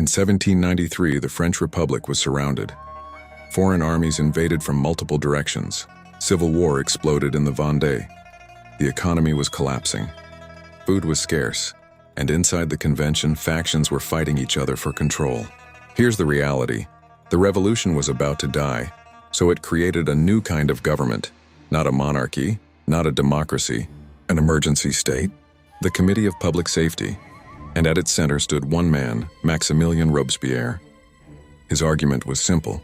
In 1793, the French Republic was surrounded. Foreign armies invaded from multiple directions. Civil war exploded in the Vendée. The economy was collapsing. Food was scarce, and inside the convention, factions were fighting each other for control. Here's the reality. The revolution was about to die, so it created a new kind of government. Not a monarchy, not a democracy, an emergency state. The Committee of Public Safety. And at its center stood one man, Maximilien Robespierre. His argument was simple.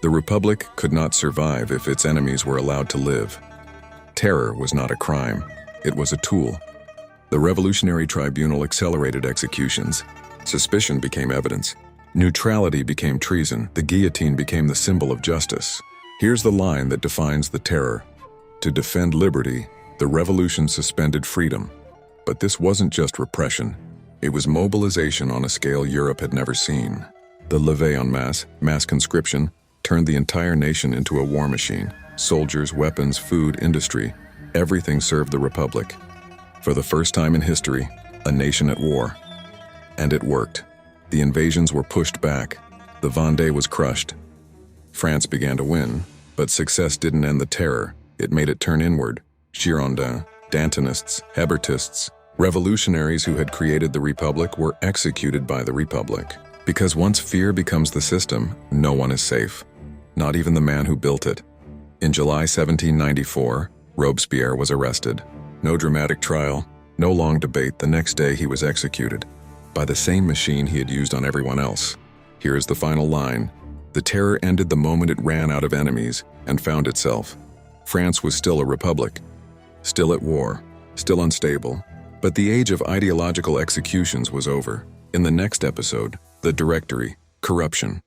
The Republic could not survive if its enemies were allowed to live. Terror was not a crime, it was a tool. The Revolutionary Tribunal accelerated executions. Suspicion became evidence. Neutrality became treason. The guillotine became the symbol of justice. Here's the line that defines the terror. To defend liberty, the revolution suspended freedom. But this wasn't just repression. It was mobilization on a scale Europe had never seen. The Levée en masse, mass conscription, turned the entire nation into a war machine. Soldiers, weapons, food, industry, everything served the Republic. For the first time in history, a nation at war. And it worked. The invasions were pushed back. The Vendée was crushed. France began to win, but success didn't end the terror. It made it turn inward. Girondins, Dantonists, Hébertists, revolutionaries who had created the Republic were executed by the Republic. Because once fear becomes the system, no one is safe. Not even the man who built it. In July 1794, Robespierre was arrested. No dramatic trial, no long debate. The next day he was executed by the same machine he had used on everyone else. Here is the final line. The terror ended the moment it ran out of enemies and found itself. France was still a republic, still at war, still unstable, but the age of ideological executions was over. In the next episode, the Directory, corruption,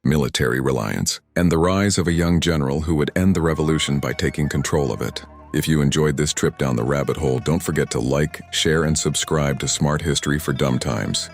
military reliance, and the rise of a young general who would end the revolution by taking control of it. If you enjoyed this trip down the rabbit hole, don't forget to like, share, and subscribe to Smart History for Dumb Times.